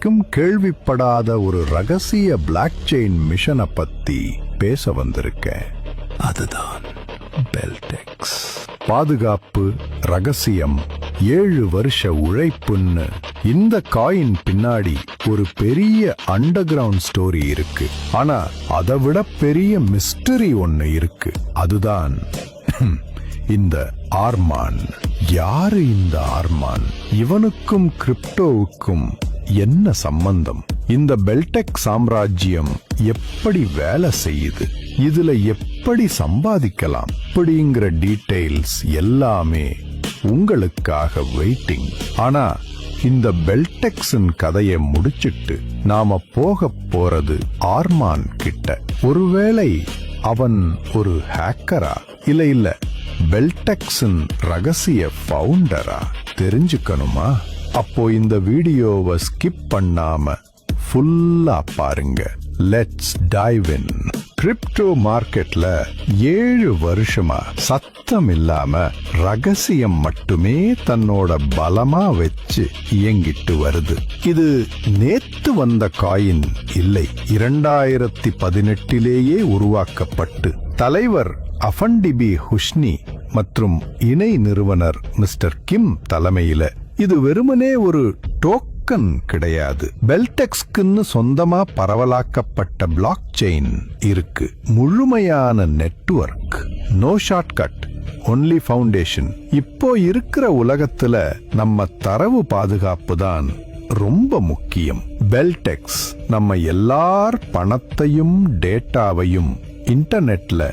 இதுவரைக்கும் கேள்விப்படாத ஒரு ரகசிய பிளாக் செயின் மிஷனை பத்தி பேச வந்திருக்கேன். அதுதான் பெல்டெக்ஸ். பாதுகாப்பு, ரகசியம், 7 வருஷ உழைப்புன்னு இந்த காயின் பின்னாடி ஒரு பெரிய அண்டர் கிரவுண்ட் ஸ்டோரி இருக்கு. ஆனா அதை விட பெரிய மிஸ்டரி ஒன்னு இருக்கு. அதுதான் இந்த ஆர்மான். யாரு இந்த ஆர்மான்? இவனுக்கும் கிரிப்டோவுக்கும் என்ன சம்பந்தம்? இந்த பெல்டெக் சாம்ராஜ்யம் எப்படி வேலை செய்யுது? இதுல எப்படி சம்பாதிக்கலாம்? அப்படிங்கிற டீடைல்ஸ் எல்லாமே உங்களுக்காக வெயிட்டிங். ஆனா இந்த பெல்டெக்ஸின் கதையை முடிச்சிட்டு நாம போக போறது ஆர்மான் கிட்ட. ஒருவேளை அவன் ஒரு ஹேக்கரா? இல்ல பெல்டெக்ஸின் ரகசிய ஃபவுண்டரா? தெரிஞ்சுக்கணுமா? அப்போ இந்த வீடியோவை ஸ்கிப் பண்ணாம ஃபுல்லா பாருங்க. Let's dive in. கிரிப்டோ மார்க்கெட்ல 7 வருஷமா சத்தம் இல்லாம ரகசியம் மட்டுமே தன்னோட பலமா வச்சு இயங்கிட்டு வருது. இது நேத்து வந்த காயின் இல்லை. 2018 உருவாக்கப்பட்டு தலைவர் அஃபண்டிபி ஹுஸ்னி மற்றும் இணை நிறுவனர் மிஸ்டர் கிம் தலைமையில இது வெறுமனே ஒரு டோக்கன் கிடையாது. பெல்டெக்ஸ்க்குன்னு சொந்தமா பரவலாக்கப்பட்ட பிளாக் செயின் இருக்கு. முழுமையான network. No shortcut, only foundation. இப்போ இருக்கிற உலகத்துல நம்ம தரவு பாதுகாப்பு தான் ரொம்ப முக்கியம். பெல்டெக்ஸ் நம்ம எல்லார் பணத்தையும் டேட்டாவையும் இன்டர்நெட்ல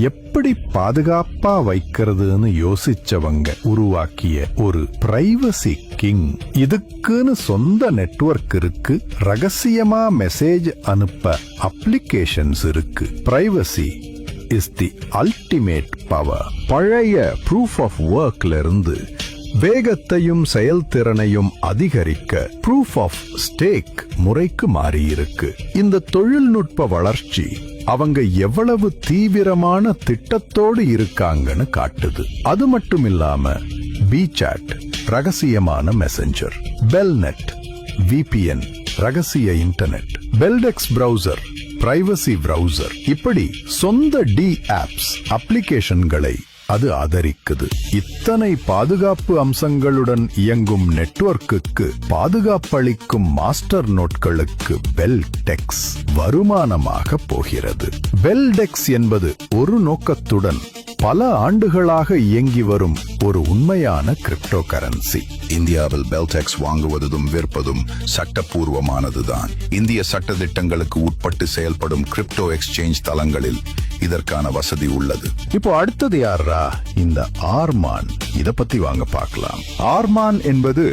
எப்படி பாதுகாப்பா வைக்கிறதுன்னு யோசிச்சவங்க உருவாக்கிய ஒரு பிரைவசி கிங். இதுக்குன்னு சொந்த நெட்வொர்க் இருக்கு. ரகசியமா மெசேஜ் அனுப்ப அப்ளிகேஷன்ஸ் இருக்கு. Privacy is the ultimate power. பழைய ப்ரூஃப் ஆஃப் ஒர்க்ல இருந்து வேகத்தையும் செயல்திறனையும் அதிகரிக்க ப்ரூஃப் ஆஃப் ஸ்டேக் முறைக்கு மாறியிருக்கு. இந்த தொழில்நுட்ப வளர்ச்சி அவங்க எவ்வளவு தீவிரமான திட்டத்தோடு இருக்காங்கன்னு காட்டுது. அது மட்டும் இல்லாம பிசாட் ரகசியமான மெசஞ்சர், பெல்நெட் விபிஎன் ரகசிய இன்டர்நெட், பெல்டெக்ஸ் பிரவுசர் பிரைவசி பிரவுசர், இப்படி சொந்த டி ஆப்ஸ் அப்ளிகேஷன்களை அது ஆதரிக்குது. இத்தனை பாதுகாப்பு அம்சங்களுடன் இயங்கும் நெட்வொர்க்குக்கு பாதுகாப்பளிக்கும் மாஸ்டர் நோட்களுக்கு பெல்டெக்ஸ் வருமானமாக போகிறது. பெல்டெக்ஸ் என்பது ஒரு நோக்கத்துடன் பல ஆண்டுகளாக இயங்கி வரும் ஒரு உண்மையான கிரிப்டோ கரன்சி. இந்தியாவில் பெல்டெக்ஸ் வாங்குவதும் விற்பதும் சட்டப்பூர்வமானதுதான். இந்திய சட்ட திட்டங்களுக்கு உட்பட்டு செயல்படும் கிரிப்டோ எக்ஸ்சேஞ்ச் தளங்களில் இதற்கான வசதி உள்ளது. இப்போ அடுத்தது யாரா? இந்த ஆர்மான். இத பத்தி வாங்க பார்க்கலாம். ஆர்மான் என்பது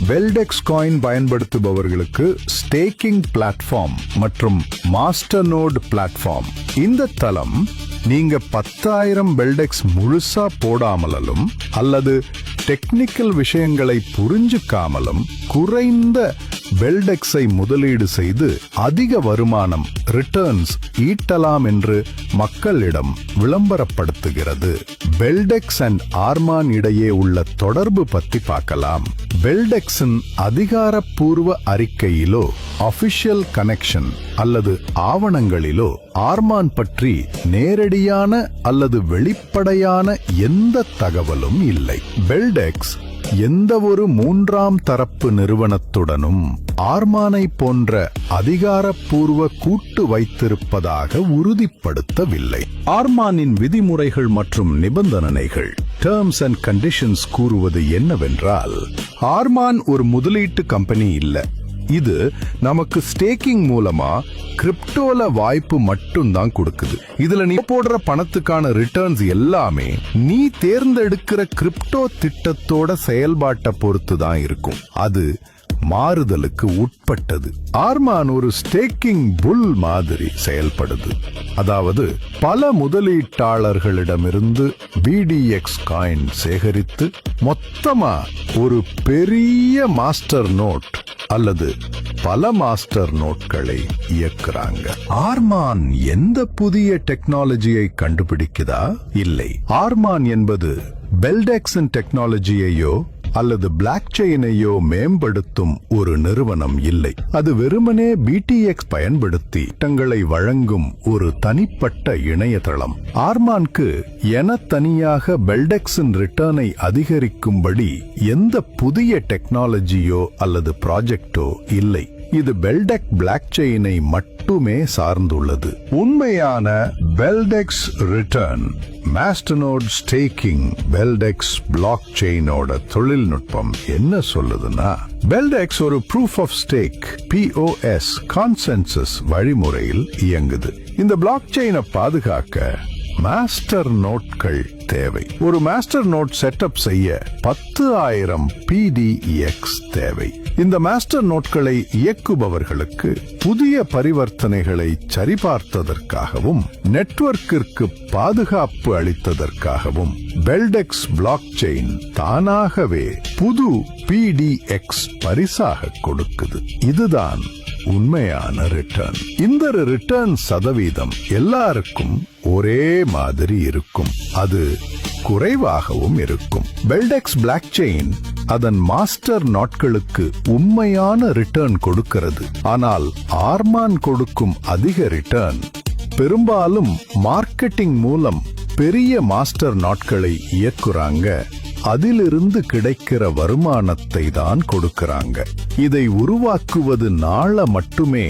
பெல்டெக்ஸ் காயின் பயன்படுத்துபவர்களுக்கு ஸ்டேக்கிங் பிளாட்ஃபார்ம் மற்றும் மாஸ்டர் நோட் பிளாட்ஃபார்ம். இந்த தளம் நீங்க 10,000 பெல்டெக்ஸ் முழுசா போடாமலும் அல்லது டெக்னிக்கல் விஷயங்களை புரிஞ்சுக்காமலும் குறைந்த பெல்டெக்ஸை முதலீடு செய்து அதிக வருமானம் ரிட்டர்ன்ஸ் ஈட்டலாம் என்று மக்களிடம் விளம்பரப்படுத்துகிறது. பெல்டெக்ஸ் அண்ட் ஆர்மான் இடையே உள்ள தொடர்பு பத்தி பார்க்கலாம். பெல்டெக்ஸின் அதிகாரப்பூர்வ அறிக்கையிலோ அபிஷியல் கனெக்ஷன் அல்லது ஆவணங்களிலோ ஆர்மான் பற்றி நேரடியான அல்லது வெளிப்படையான எந்த தகவலும் இல்லை. பெல்டெக்ஸ் எந்த ஒரு 3ஆம் தரப்பு நிறுவனத்துடனும் ஆர்மானை போன்ற அதிகாரப்பூர்வ கூட்டு வைத்திருப்பதாக உறுதிப்படுத்தவில்லை. ஆர்மானின் விதிமுறைகள் மற்றும் நிபந்தனைகள் டேர்ம்ஸ் அண்ட் கண்டிஷன்ஸ் கூறுவது என்னவென்றால், ஆர்மான் ஒரு முதலீட்டு கம்பெனி இல்ல. இது நமக்கு ஸ்டேக்கிங் மூலமா கிரிப்டோல வாய்ப்பு மட்டும்தான் கொடுக்குது. இதுல நீ போடுற பணத்துக்கான ரிட்டர்ன்ஸ் எல்லாமே நீ தேர்ந்தெடுக்கிற கிரிப்டோ திட்டத்தோட செயல்பாட்டை பொறுத்து தான் இருக்கும். அது மாறுதலுக்கு உட்பட்டது. ஆர்மான் ஒரு ஸ்டேக்கிங் புல் மாதிரி செயல்படுது. அதாவது பல முதலீட்டாளர்களிடமிருந்து பிடிஎக்ஸ் காயின் சேகரித்து மொத்தமா ஒரு பெரிய மாஸ்டர் நோட் அல்லது பல மாஸ்டர் நோட்களை இயக்குறாங்க. ஆர்மான் எந்த புதிய டெக்னாலஜியை கண்டுபிடிக்குதா? இல்லை. ஆர்மான் என்பது பெல்டெக்ஸின் டெக்னாலஜியையோ அல்லது பிளாக் செயினையோ மேம்படுத்தும் ஒரு நிறுவனம் இல்லை. அது வெறுமனே BTX பயன்படுத்தி திட்டங்களை வழங்கும் ஒரு தனிப்பட்ட இணையதளம். ஆர்மானுக்கு என தனியாக பெல்டெக்ஸின் ரிட்டர்னை அதிகரிக்கும்படி எந்த புதிய டெக்னாலஜியோ அல்லது ப்ராஜெக்டோ இல்லை. இது பெல்டெக் பிளாக் செயினை மட்டுமே சார்ந்துள்ளது. உண்மையான Beldex return masternode staking Beldex block செயினோட தொழில்நுட்பம் என்ன சொல்லுதுன்னா, பெல்டெக்ஸ் ஒரு proof of stake POS consensus வழிமுறையில் இயங்குது. இந்த பிளாக் செயினை பாதுகாக்க மாஸ்டர் நோட்கள் தேவை. ஒரு மாஸ்டர் நோட் செட்டப் செய்ய 10,000 PDX தேவை. இந்த மாஸ்டர் நோட்களை இயக்குபவர்களுக்கு புதிய பரிவர்த்தனைகளை சரிபார்த்ததற்காகவும் நெட்வொர்க்கிற்கு பாதுகாப்பு அளித்ததற்காகவும் பெல்டெக்ஸ் பிளாக் செயின் தானாகவே புது PDX பரிசாக கொடுக்குது. இதுதான் உண்மையான ரிட்டர்ன். இந்த ரிட்டர்ன் சதவீதம் எல்லாருக்கும் ஒரே மாதிரி இருக்கும். அது குறைவாகவும் இருக்கும். பெல்டெக்ஸ் பிளாக் செயின் அதன் மாஸ்டர் நாட்களுக்கு உண்மையான ரிட்டர்ன் கொடுக்கிறது. ஆனால் ஆர்மான் கொடுக்கும் அதிக ரிட்டர்ன் பெரும்பாலும் மார்க்கெட்டிங் மூலம் பெரிய மாஸ்டர் நாட்களை இயக்குறாங்க. அதிலிருந்து கிடைக்கிற வருமானத்தை தான் கொடுக்கறாங்க. இதை உருவாக்குவது நாள மட்டுமே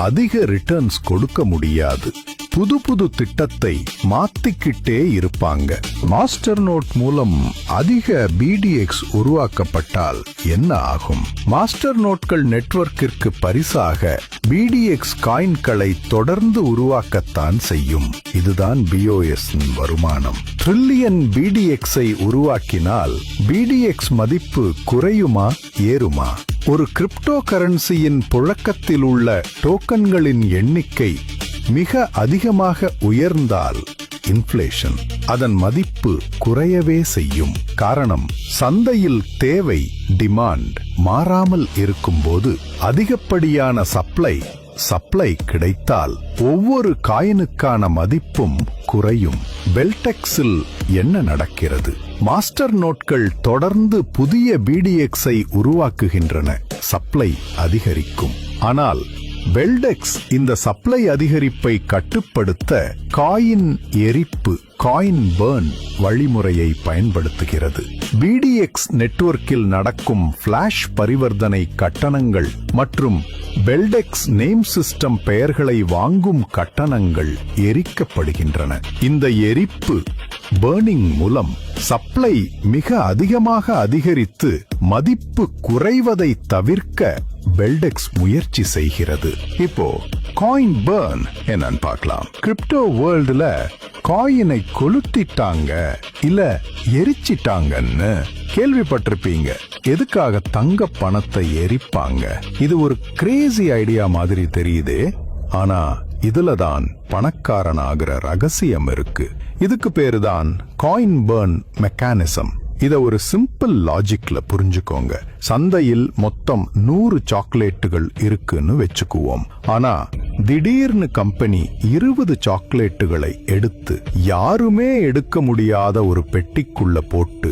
அதிக ரிட்டர்ன்ஸ் கொடுக்க முடியாது. புது புது திட்டத்தை மாத்திக்கிட்டே இருப்பாங்க. மாஸ்டர் நோட் மூலம் அதிக BDX உருவாக்கப்பட்டால் என்ன ஆகும்? மாஸ்டர் நோட்கள் நெட்வொர்க்கிற்கு பரிசாக BDX காயின்களை தொடர்ந்து உருவாக்கத்தான் செய்யும். இதுதான் BOS வருமானம். ட்ரில்லியன் BDX-ஐ உருவாக்கினால் BDX மதிப்பு குறையுமா ஏறுமா? ஒரு கிரிப்டோ கரன்சியின் புழக்கத்தில் உள்ள டோக்கன்களின் எண்ணிக்கை மிக அதிகமாக உயர்ந்தால் இன்ஃப்ளேஷன் அதன் மதிப்பு குறையவே செய்யும். காரணம், சந்தையில் தேவை டிமாண்ட் மாறாமல் இருக்கும்போது அதிகப்படியான சப்ளை கிடைத்தால் ஒவ்வொரு காயினுக்கான மதிப்பும் குறையும். பெல்டெக்ஸில் என்ன நடக்கிறது? மாஸ்டர் நோட்கள் தொடர்ந்து புதிய BDX-ஐ உருவாக்குகின்றன. சப்ளை அதிகரிக்கும். ஆனால் பெல்டெக்ஸ் இந்த சப்ளை அதிகரிப்பை கட்டுப்படுத்த காயின் எரிப்பு பர்ன் வழிமுறையை பயன்படுத்துகிறது. BDX நெட்வொர்க்கில் நடக்கும் ஃபிளாஷ் பரிவர்த்தனை கட்டணங்கள் மற்றும் பெல்டெக்ஸ் நேம் சிஸ்டம் பெயர்களை வாங்கும் கட்டணங்கள் எரிக்கப்படுகின்றன. இந்த எரிப்பு பர்னிங் மூலம் சப்ளை மிக அதிகமாக அதிகரித்து மதிப்பு குறைவதை தவிர்க்க பெல்டெக்ஸ் முயற்சி செய்கிறது. இப்போ காயின் பர்ன் என்னன்னு பார்க்கலாம். கிரிப்டோ வேர்ல்டுல காயினை கொளுத்திட்டாங்க இல்ல எரிச்சிட்டாங்கன்னு கேள்விப்பட்டிருப்பீங்க. எதுக்காக தங்க பணத்தை எரிப்பாங்க? இது ஒரு கிரேசி ஐடியா மாதிரி தெரியுதே. ஆனா இதுலதான் பணக்காரன் ஆகிற ரகசியம் இருக்கு. இதுக்கு பேருதான் காயின் பர்ன் மெக்கானிசம். இத ஒரு சிம்பிள் லாஜிக்ல புரிஞ்சுக்கோங்க. சந்தையில் மொத்தம் 100 சாக்லேட்டுகள் இருக்குன்னு வெச்சுக்குவோம். ஆனா திடீர்னு கம்பெனி 20 சாக்லேட்டுகளை எடுத்து யாருமே எடுக்க முடியாத ஒரு பெட்டிக்குள்ள போட்டு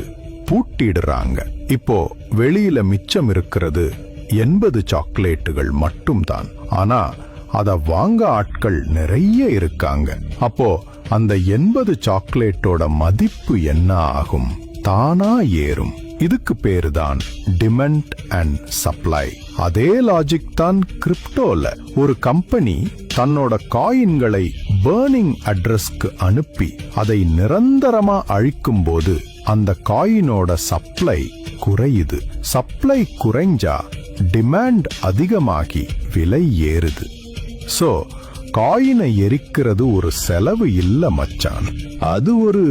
பூட்டிடுறாங்க. இப்போ வெளியில மிச்சம் இருக்கிறது 80 சாக்லேட்டுகள் மட்டும்தான். ஆனா அத வாங்க ஆட்கள் நிறைய இருக்காங்க. அப்போ அந்த 80 சாக்லேட்டோட மதிப்பு என்ன ஆகும்? தானா ஏறும். இதுக்கு பேருதான் டிமாண்ட் அண்ட் சப்ளை. அதே லாஜிக் தான் கிரிப்டோல. ஒரு கம்பெனி தன்னோட காயின்களை பர்னிங் அட்ரஸ்க்கு அனுப்பி அதை நிரந்தரமா அழிக்கும் போது அந்த காயினோட சப்ளை குறையுது. சப்ளை குறைஞ்சா டிமாண்ட் அதிகமாகி விலை ஏறுது. சோ காயினை எரிக்கிறது ஒரு செலவு இல்ல மச்சான், அது ஒரு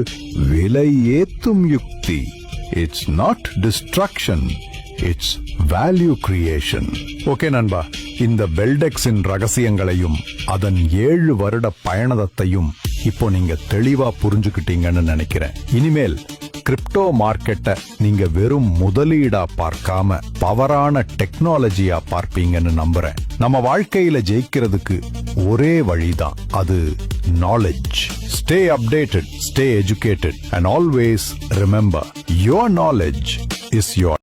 விலை ஏத்தும் யுக்தி. It's not destruction, it's value creation. Okay நண்பா, இந்த பெல்டெக்ஸின் ரகசியங்களையும் அதன் 7 வருட பயணத்தையும் இப்போ நீங்க தெளிவா புரிஞ்சுக்கிட்டீங்கன்னு நினைக்கிறேன். இனிமேல் கிரிப்டோ மார்க்கெட்டை நீங்க வெறும் முதலீடா பார்க்காம பவரான டெக்னாலஜியா பார்ப்பீங்கன்னு நம்புறேன். நம்ம வாழ்க்கையில ஜெயிக்கிறதுக்கு ஒரே வழிதான், அது knowledge. Stay updated, stay educated, and always remember, your knowledge is your